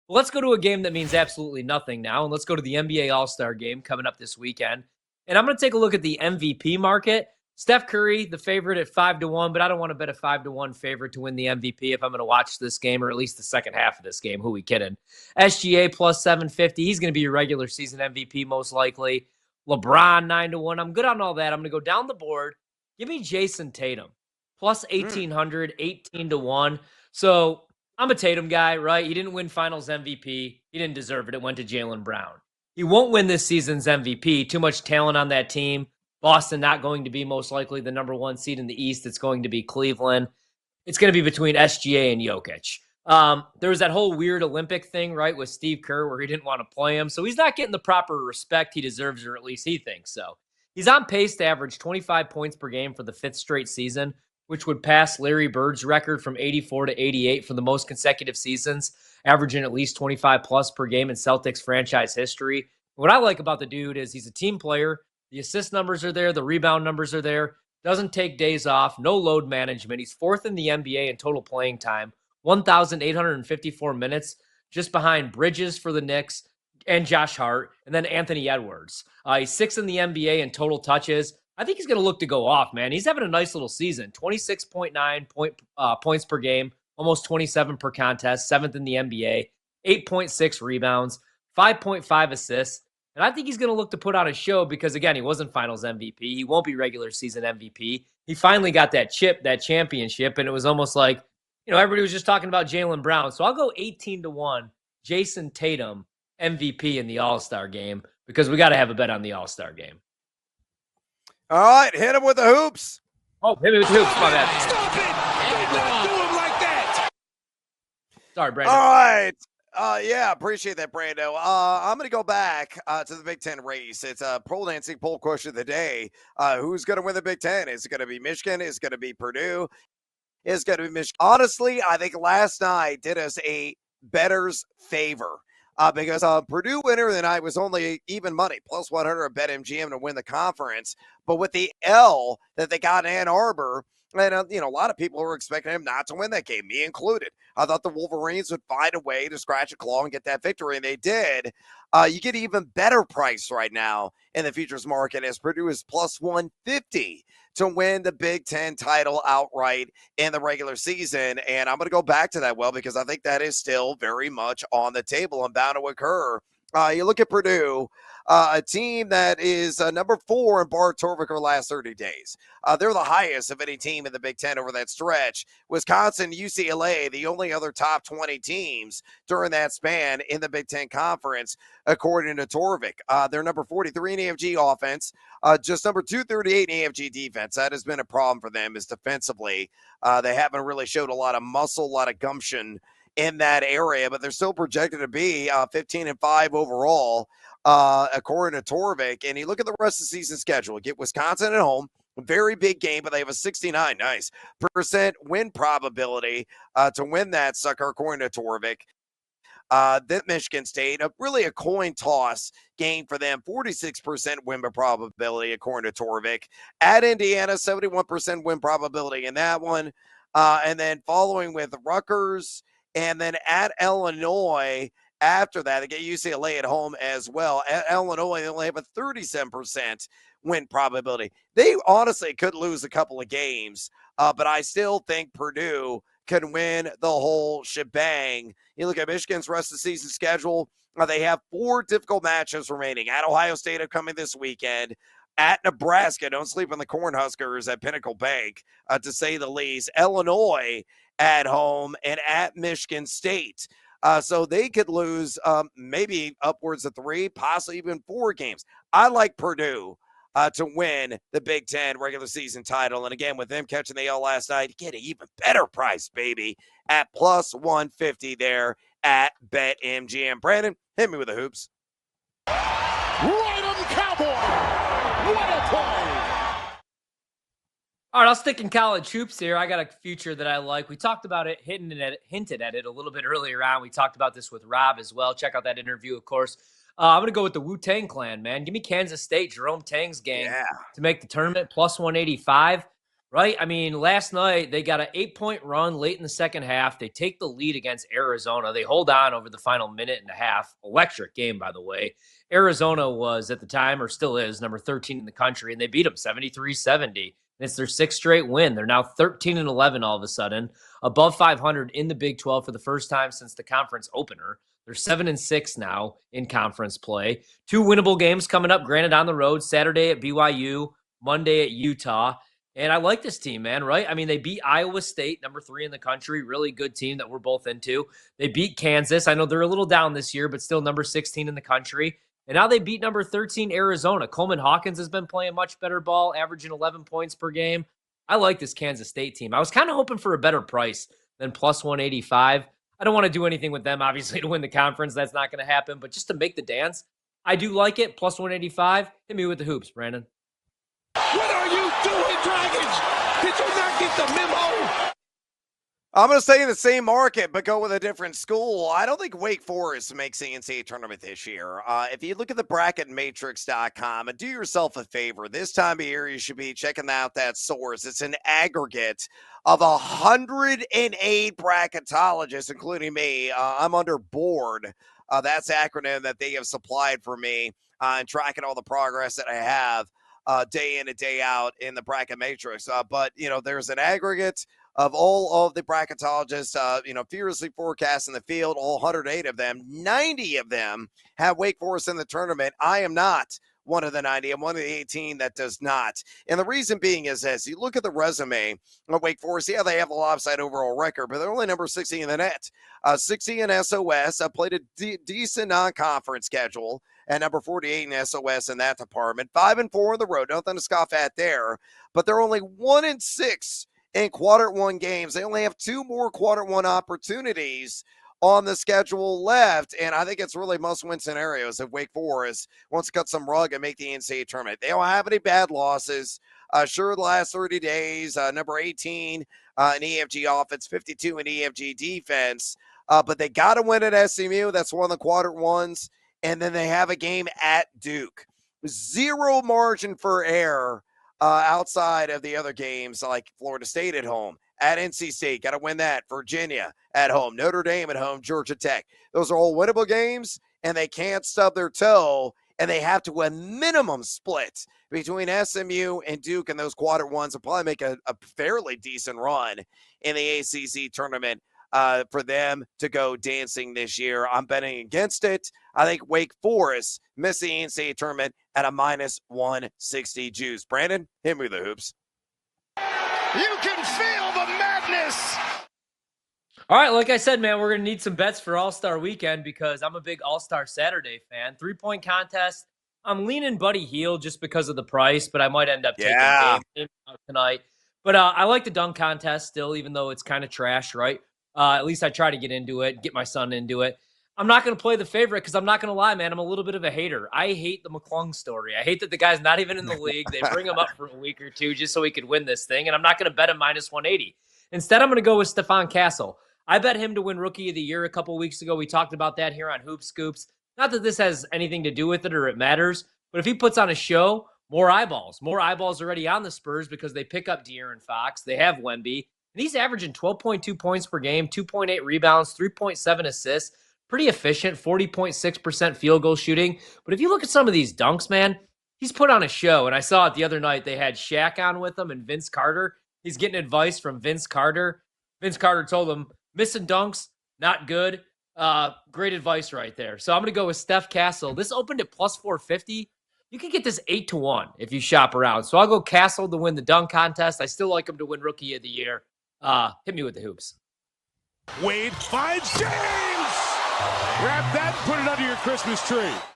Well, let's go to a game that means absolutely nothing now, and let's go to the NBA All-Star game coming up this weekend. And I'm going to take a look at the MVP market. Steph Curry, the favorite at 5-1, but I don't want to bet a 5-1 favorite to win the MVP if I'm going to watch this game, or at least the second half of this game. Who we kidding? SGA plus 750. He's going to be your regular season MVP most likely. LeBron 9-1. I'm good on all that. I'm going to go down the board. Give me Jayson Tatum plus 1800, 18-1. So I'm a Tatum guy, right? He didn't win Finals MVP. He didn't deserve it. It went to Jaylen Brown. He won't win this season's MVP. Too much talent on that team. Boston not going to be most likely the number one seed in the East. It's going to be Cleveland. It's going to be between SGA and Jokic. There was that whole weird Olympic thing, right, with Steve Kerr where he didn't want to play him. So he's not getting the proper respect he deserves, or at least he thinks so. He's on pace to average 25 points per game for the fifth straight season, which would pass Larry Bird's record from 84 to 88 for the most consecutive seasons, averaging at least 25 plus per game in Celtics franchise history. What I like about the dude is he's a team player. The assist numbers are there. The rebound numbers are there. Doesn't take days off. No load management. He's fourth in the NBA in total playing time. 1,854 minutes, just behind Bridges for the Knicks and Josh Hart, and then Anthony Edwards. He's sixth in the NBA in total touches. I think he's going to look to go off, man. He's having a nice little season. 26.9 points per game, almost 27 per contest, seventh in the NBA, 8.6 rebounds, 5.5 assists. And I think he's going to look to put on a show because, again, he wasn't Finals MVP. He won't be regular season MVP. He finally got that chip, that championship, and it was almost like, everybody was just talking about Jaylen Brown. So I'll go 18-1, Jayson Tatum, MVP in the All-Star game, because we got to have a bet on the All-Star game. All right, hit him with the hoops. Oh, hit me with the hoops. My bad. Stop it! Don't do him like that. Sorry, Brandon. All right. Yeah, appreciate that, Brando. I'm going to go back to the Big Ten race. It's a pole dancing poll question of the day. Who's going to win the Big Ten? Is it going to be Michigan? Is it going to be Purdue? Is it going to be Michigan? Honestly, I think last night did us a bettor's favor because Purdue winner of the night was only even money, plus 100 at BetMGM to win the conference. But with the L that they got in Ann Arbor, and, a lot of people were expecting him not to win that game, me included. I thought the Wolverines would find a way to scratch a claw and get that victory, and they did. You get even better price right now in the futures market as Purdue is plus 150 to win the Big Ten title outright in the regular season. And I'm going to go back to that, because I think that is still very much on the table and bound to occur. You look at Purdue, a team that is number 4 in Bar Torvik last 30 days. They're the highest of any team in the Big Ten over that stretch. Wisconsin, UCLA, the only other top 20 teams during that span in the Big Ten Conference, according to Torvik. They're number 43 in AFG offense, just number 238 in AFG defense. That has been a problem for them, is defensively. They haven't really showed a lot of muscle, a lot of gumption in that area, but they're still projected to be 15-5 overall, according to Torvik. And you look at the rest of the season schedule. Get Wisconsin at home, very big game, but they have a 69% win probability to win that sucker, according to Torvik. Then Michigan State, really a coin toss game for them, 46% win probability, according to Torvik. At Indiana, 71% win probability in that one. And then following with Rutgers, and then at Illinois, after that, they get UCLA at home as well. At Illinois, they only have a 37% win probability. They honestly could lose a couple of games, but I still think Purdue can win the whole shebang. You look at Michigan's rest of the season schedule, they have 4 difficult matchups remaining. At Ohio State coming this weekend. At Nebraska, don't sleep on the Cornhuskers at Pinnacle Bank, to say the least. Illinois at home, and at Michigan State. So they could lose maybe upwards of 3, possibly even 4 games. I like Purdue to win the Big Ten regular season title. And again, with them catching the L last night, you get an even better price, baby, at plus 150 there at BetMGM. Brandon, hit me with the hoops. Right on, Cowboy. What a play. All right, I'll stick in college hoops here. I got a future that I like. We talked about it, hinted at it a little bit earlier on. We talked about this with Rob as well. Check out that interview, of course. I'm going to go with the Wu-Tang Clan, man. Give me Kansas State, Jerome Tang's gang to make the tournament, plus 185. right? I mean, last night they got an 8-point run late in the second half. They take the lead against Arizona. They hold on over the final minute and a half. Electric game, by the way. Arizona was at the time, or still is, number 13 in the country, and they beat them 73-70. And it's their sixth straight win. They're now 13-11 all of a sudden, above 500 in the Big 12 for the first time since the conference opener. They're 7-6 now in conference play. 2 winnable games coming up, granted on the road, Saturday at BYU, Monday at Utah. And I like this team, man, right? I mean, they beat Iowa State, number 3 in the country, really good team that we're both into. They beat Kansas. I know they're a little down this year, but still number 16 in the country. And now they beat number 13 Arizona. Coleman Hawkins has been playing much better ball, averaging 11 points per game. I like this Kansas State team. I was kind of hoping for a better price than plus 185. I don't want to do anything with them, obviously, to win the conference. That's not going to happen. But just to make the dance, I do like it. Plus 185. Hit me with the hoops, Brandon. What are you doing, Dragons? Did you not get the memo? I'm going to stay in the same market, but go with a different school. I don't think Wake Forest makes the NCAA tournament this year. If you look at the bracketmatrix.com and do yourself a favor, this time of year you should be checking out that source. It's an aggregate of 108 bracketologists, including me. I'm under board. That's the acronym that they have supplied for me and tracking all the progress that I have day in and day out in the bracket matrix. But, there's an aggregate of all of the bracketologists, furiously forecasting the field, all 108 of them. 90 of them have Wake Forest in the tournament. I am not one of the 90. I'm one of the 18 that does not. And the reason being is this. You look at the resume of Wake Forest, yeah, they have a lopsided overall record, but they're only number 60 in the net. 60 in SOS. Played a decent non-conference schedule at number 48 in SOS in that department. 5-4 on the road. Nothing to scoff at there. But they're only 1-6 in quarter one games. They only have 2 more quarter one opportunities on the schedule left, and I think it's really must-win scenarios if Wake Forest wants to cut some rug and make the NCAA tournament. They don't have any bad losses. Sure, the last 30 days, number 18 in EFG offense, 52 in EFG defense, but they got to win at SMU. That's one of the quarter ones, and then they have a game at Duke. 0 margin for error outside of the other games, like Florida State at home, at NC State, got to win that. Virginia at home, Notre Dame at home, Georgia Tech. Those are all winnable games, and they can't stub their toe, and they have to a minimum split between SMU and Duke in those quarter ones and probably make a fairly decent run in the ACC tournament for them to go dancing this year. I'm betting against it. I think Wake Forest missed the NCAA tournament at a minus 160 juice. Brandon, hit me with the hoops. You can feel the madness. All right, like I said, man, we're going to need some bets for All-Star Weekend because I'm a big All-Star Saturday fan. 3-point contest. I'm leaning Buddy Hield just because of the price, but I might end up taking game out tonight. But I like the dunk contest still, even though it's kind of trash, right? At least I try to get into it, get my son into it. I'm not going to play the favorite because I'm not going to lie, man. I'm a little bit of a hater. I hate the McClung story. I hate that the guy's not even in the league. They bring him up for a week or two just so he could win this thing, and I'm not going to bet him minus 180. Instead, I'm going to go with Stephon Castle. I bet him to win Rookie of the Year a couple weeks ago. We talked about that here on Hoop Scoops. Not that this has anything to do with it or it matters, but if he puts on a show, more eyeballs. More eyeballs already on the Spurs because they pick up De'Aaron Fox. They have Wemby. And he's averaging 12.2 points per game, 2.8 rebounds, 3.7 assists. Pretty efficient, 40.6% field goal shooting. But if you look at some of these dunks, man, he's put on a show. And I saw it the other night. They had Shaq on with him and Vince Carter. He's getting advice from Vince Carter. Vince Carter told him, missing dunks, not good. Great advice right there. So I'm going to go with Steph Castle. This opened at plus 450. You can get this 8-1 if you shop around. So I'll go Castle to win the dunk contest. I still like him to win Rookie of the Year. Hit me with the hoops. Wade finds James. Grab that and put it under your Christmas tree.